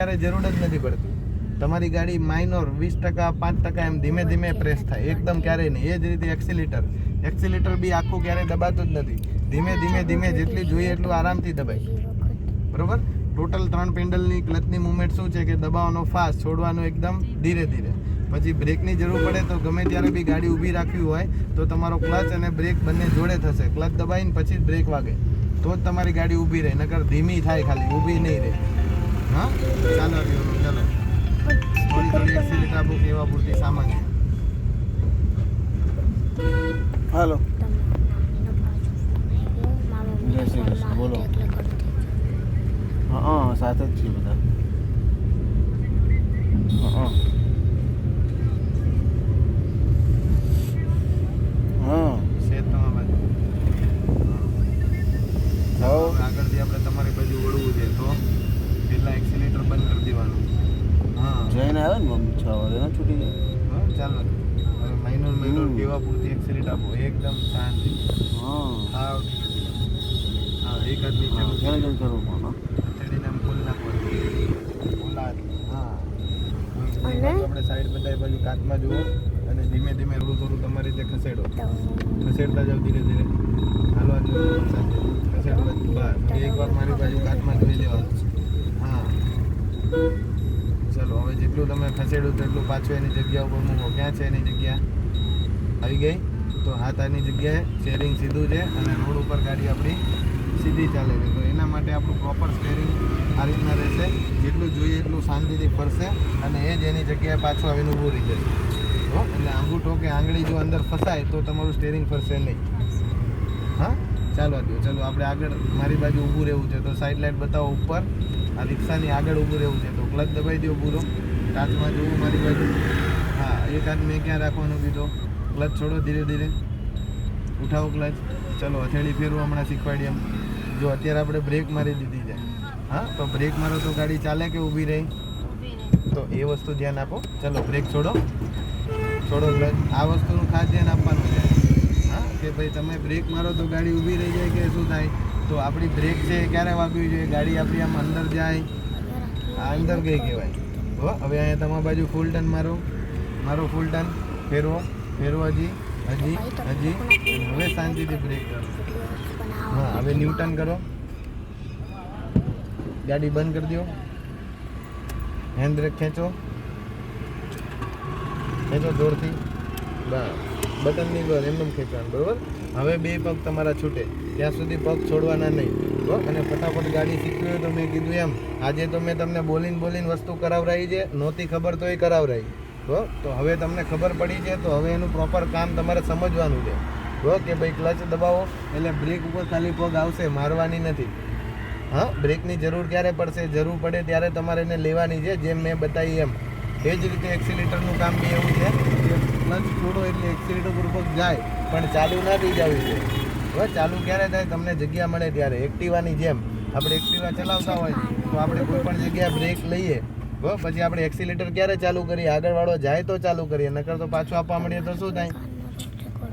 ત્યારે જરૂર જ નથી પડતી. તમારી ગાડી માઇનોર 20%, 5% એમ ધીમે ધીમે પ્રેસ થાય, એકદમ ક્યારેય નહીં. એ જ રીતે એક્સિલેટર બી આખું ક્યારેય દબાતું જ નથી. ધીમે ધીમે ધીમે જેટલી જોઈએ એટલું આરામથી દબાય. બરોબર. ટોટલ 3 પેન્ડલની ક્લચની મુવમેન્ટ શું છે કે દબાવવાનો ફાસ્ટ, છોડવાનું એકદમ ધીરે ધીરે. પછી બ્રેકની જરૂર પડે તો ગમે ત્યારે બી ગાડી ઊભી રાખવી હોય તો તમારો ક્લચ અને બ્રેક બંને જોડે થશે. ક્લચ દબાવીને પછી જ બ્રેક વાગે તો જ તમારી ગાડી ઊભી રહે, નકર ધીમી થાય, ખાલી ઊભી નહીં રહે. હા, ચાલો ચાલો થોડી એક્સિલેટર આપો, કેવા પૂરતી સામાન્ય. હાલો, જય શ્રી કૃષ્ણ. બોલો. હા, સાથે જ છીએ બધા. હા શેર તમારા બાજુ. આગળથી આપણે તમારી બાજુ વળવું છે તો પહેલાં એક્સિલેટર બંધ કરી દેવાનું. હા, જઈને આવે ને મમ્મી 6 વાગે ના છૂટી જાય. હા, ચાલો હવે માઇનોર કેવા પૂરતી એક્સિલેટર આપો, એકદમ શાંતિ. હા, એક જ નીચે કેમ કરવું પણ હથેળીને આમ ખોલી નાખવાનું. ઓલા હા, આપણે સાઈડ બધા બાજુ કાચમાં જુઓ અને ધીમે ધીમે થોડું તમારી રીતે ખસેડો. ખસેડતા જાઓ ધીરે ધીરે. હાલવા જો ખસેડો. બસ એકવાર મારી બાજુ કાચમાં જોઈ લેવાનું. હા, ચલો હવે જેટલું તમે ખસેડ્યું તેટલું પાછું એની જગ્યા ઉપર મૂકો. ક્યાં છે એની જગ્યા? આવી ગઈ. તો હાથ આની જગ્યાએ, સ્ટેરિંગ સીધું છે અને રોડ ઉપર ગાડી આપણી સીધી ચાલે છે. તો એના માટે આપણું પ્રોપર સ્ટેરિંગ આ રીતના રહેશે. જેટલું જોઈએ એટલું શાંતિથી ફરશે અને એ જ એની જગ્યાએ પાછું આવીને ઊભું રહી જશે. હો, એટલે અંગૂઠો કે આંગળી જો અંદર ફસાય તો તમારું સ્ટેરિંગ ફરશે નહીં. હા, ચાલો દો. ચલો આપણે આગળ મારી બાજુ ઊભું રહેવું છે તો સાઈડ લાઇટ બતાવો ઉપર. આ રિક્ષાની આગળ ઊભું રહેવું છે તો ક્લચ દબાવી દો પૂરો. કાચમાં જોવું મારી બાજુ. હા, એક હાથ મેં ક્યાં રાખવાનું કીધો? ક્લચ છોડો ધીરે ધીરે. ઉઠાવો ક્લચ. ચલો હથેળી ફેરવો હમણાં શીખવાડી એમ. જો અત્યારે આપણે બ્રેક મારી દીધી છે. હા, તો બ્રેક મારો તો ગાડી ચાલે કે ઊભી રહી? તો એ વસ્તુ ધ્યાન આપો. ચલો બ્રેક છોડો ક્લચ. આ વસ્તુનું ખાસ ધ્યાન આપવાનું છે. હા, કે ભાઈ તમે બ્રેક મારો તો ગાડી ઊભી રહી જાય કે શું થાય? તો આપણી બ્રેક છે એ ક્યારે વાગવી જોઈએ? ગાડી આપણી આમ અંદર જાય, આ અંદર ગઈ કહેવાય. હો, હવે અહીંયા તમારી બાજુ ફૂલ ટર્ન મારો ફૂલ ટર્ન. ફેરવો હજી. હવે શાંતિથી બ્રેક કરો. હા, હવે ન્યૂટન કરો. ગાડી બંધ કરી દો. હેન્ડ બ્રેક ખેંચો જોરથી. બસ બટનની બસ એમનેમ ખેંચવાનું. બરાબર. હવે 2 પગ તમારા છૂટે ત્યાં સુધી પગ છોડવાના નહીં. અને ફટાફટ ગાડી શીખવી હોય તો મેં કીધું એમ આજે તો મેં તમને બોલીને વસ્તુ કરાવરાઈ છે. નહોતી ખબર તો એ કરાવરાઈ. તો હવે તમને ખબર પડી છે તો હવે એનું પ્રોપર કામ તમારે સમજવાનું છે. કે ભાઈ ક્લચ દબાવો એટલે બ્રેક ઉપર ખાલી પગ આવશે, મારવાની નથી. હા, બ્રેકની જરૂર ક્યારે પડશે? જરૂર પડે ત્યારે તમારે એને લેવાની છે, જેમ મેં બતાવી એમ. એ જ રીતે એક્સિલેટરનું કામ બી એવું છે કે ક્લચ છોડો એટલે એક્સિલેટર ઉપર પગ જાય પણ ચાલુ ના થઈ જવી છે. હવે ચાલુ ક્યારે થાય? તમને જગ્યા મળે ત્યારે. એક્ટિવાની જેમ આપણે એક્ટિવા ચલાવતા હોય તો આપણે કોઈ પણ જગ્યાએ બ્રેક લઈએ પછી આપણે એક્સિલેટર ક્યારે ચાલુ કરીએ? આગળવાળો જાય તો ચાલુ કરીએ, નકર તો પાછું આપવા મળીએ તો શું થાય?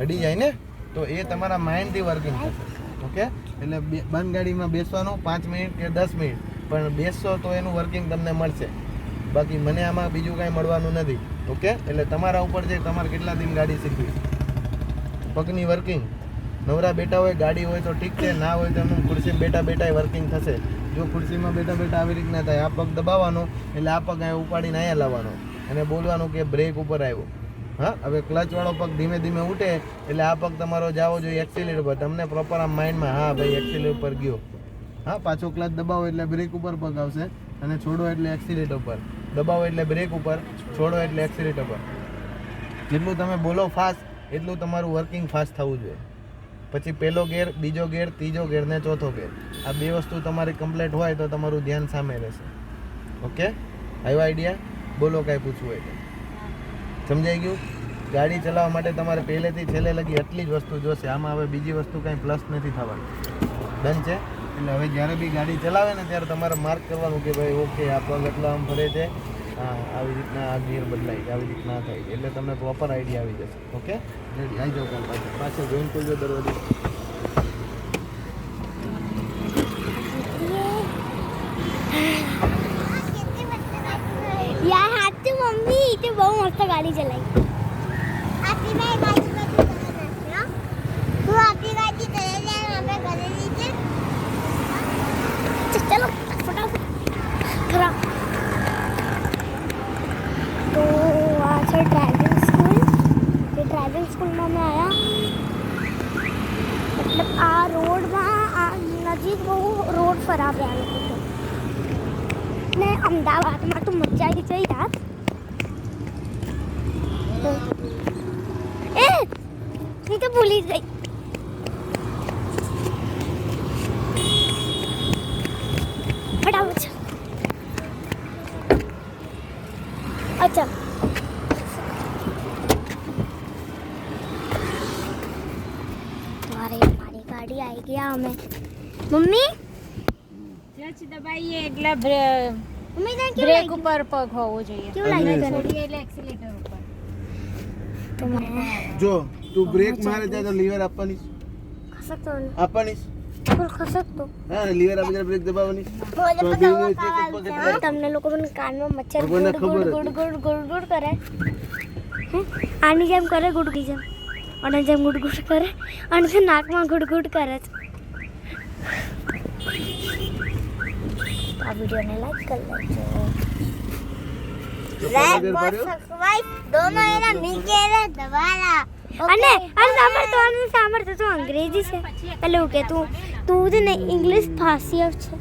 અડી જાય ને. તો એ તમારા માઇન્ડથી વર્કિંગ થશે. ઓકે, એટલે બંધ ગાડીમાં બેસવાનું 5 મિનિટ કે 10 મિનિટ પણ બેસશો તો એનું વર્કિંગ તમને મળશે. બાકી મને આમાં બીજું કાંઈ મળવાનું નથી. ઓકે, એટલે તમારા ઉપર છે તમારે કેટલા દિન ગાડી શીખવી. પગની વર્કિંગ નવરા બેઠા હોય ગાડી હોય તો ઠીક છે, ના હોય તો એમનું ખુરશીમાં બેઠા વર્કિંગ થશે. જો ખુરશીમાં બેઠા આવી રીતના થાય, આ પગ દબાવવાનો એટલે આ પગ અહીંયા ઉપાડીને અહીંયા લાવવાનો અને બોલવાનું કે બ્રેક ઉપર આવ્યો. હા, હવે ક્લચવાળો પગ ધીમે ધીમે ઉઠે એટલે આ પગ તમારો જાવો જોઈએ એક્સિલેટર પર. તમને પ્રોપર આમ માઇન્ડમાં હા ભાઈ એક્સિલેટર પર ગયો. હા, પાછો ક્લચ દબાવો એટલે બ્રેક ઉપર પગ આવશે અને છોડો એટલે એક્સિલેટર પર. દબાવો એટલે બ્રેક ઉપર, છોડો એટલે એક્સિલેટર પર. જેટલું તમે બોલો ફાસ્ટ એટલું તમારું વર્કિંગ ફાસ્ટ થવું જોઈએ. પછી પહેલો ગેર, બીજો ગેર, ત્રીજો ગેર ને ચોથો ગેર. આ 2 વસ્તુ તમારી કમ્પ્લીટ હોય તો તમારું ધ્યાન સામે રહેશે. ઓકે, આવ્યો આઈડિયા? બોલો કાંઈ પૂછવું હોય તો. સમજાઈ ગયું? ગાડી ચલાવવા માટે તમારે પહેલેથી છેલ્લે લગી એટલી જ વસ્તુ જોશે. આમાં હવે બીજી વસ્તુ કાંઈ પ્લસ નથી થવાની. ડન છે? એટલે હવે જ્યારે બી ગાડી ચલાવે ને ત્યારે તમારે માર્ક કરવાનું કે ભાઈ ઓકે આ પગ એટલા આમ ફરે છે, હા આવી રીતના આ ગિયર બદલાય, આવી રીતના થાય એટલે તમને પ્રોપર આઈડિયા આવી જશે. Okay, ready. આવી જાઓ કાલ પાછળ જોઈન ખોલજો દરવાજો. યાર હાથી મમ્મી તે બહુ મસ્ત ગાડી ચલાવી આપી મેં ગાડી ચલાવી તું આપી ગાડી ચલાવી આપણે ઘરે લીધે चलो फटाफट खरा तो आज है ड्राइविंग स्कूल ये ड्राइविंग स्कूल में मैं आया मतलब आ रोड में नजीक वो रोड खराब है लोगों को ने अहमदाबाद में तो मजा आई चाहिए यार तो ए ये तो भूल ही गई फटाफट अच्छा तुम्हारे हमारी गाड़ी आई गया हमें मम्मी ક્લચ દબાઈએ એટલે मम्मी ने क्यों બ્રેક ઉપર પગ હોવો જોઈએ क्यों लाइक कर છોડીએ એટલે એક્સિલેટર ઉપર तो मैं જો તું બ્રેક મારે ત્યાં તો લીવર આપવાની खसक तो આપવાની बिल्कुल खसक तो હા લીવર આપી ત્યારે બ્રેક દબાવવાની તમને લોકો પણ કાનમાં મચ્છર ભગવાનને ગુડ ખબર ગુડ ગુડ ગુડ ગુડ કરે આની જેમ કરે ગુડ ગુડ જેમ અને જેમ ગુડ ગુડ કરે અને તે નાકમાં ગુડ ગુડ કરે છે આ વિડિયોને લાઈક કરી લેજો સબસ્ક્રાઇબ દોનો એના નીચે રે દવાલા અને સાંભળ તો અંગ્રેજી છે એટલે હું કે તું જ ને ઇંગ્લિશ ફાસ્ય છે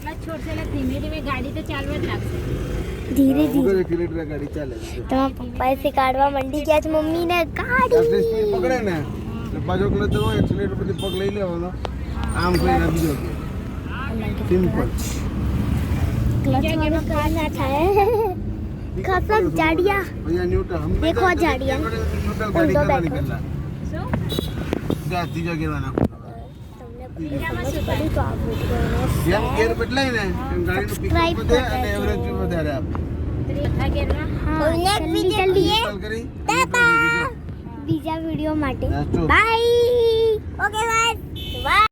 ક્લચ છોડશે એટલે ધીમે ધીમે ગાડી તો ચાલવા જ લાગશે ધીરે ધીરે કિલોમીટર ગાડી ચાલે તમારા પપ્પાએ શીખવાડવા મંડી ગયા છે મમ્મીને ગાડી સ્પીડ પકડે ને એટલે પાછો ક્લચ દબાવો એક્સિલેટર પરથી પગ લઈ લેવાનો આમ કરીને બીજો સિમ્પલ क्लच में करना है खसक जाड़िया भैया न्यूट्रल हम देखो आ जाड़िया न्यूट्रल गाड़ी उल्टो करવાની बैठो। પહેલા શું ત્યાં ત્રીજો ગેરવાના तुमने समझ पड़ी तो आप वीडियो જેમ ગેર બદલાય ને એમ ગાડીનું Subscribe પીકઅપ વધે कर અને देજો। એવરેજ બી વધારે આપે ચોથા ગેરમાં हाँ जल्दी जल्दी ચાલ કરી बीजा वीडियो माटे That's true. Bye okay bye bye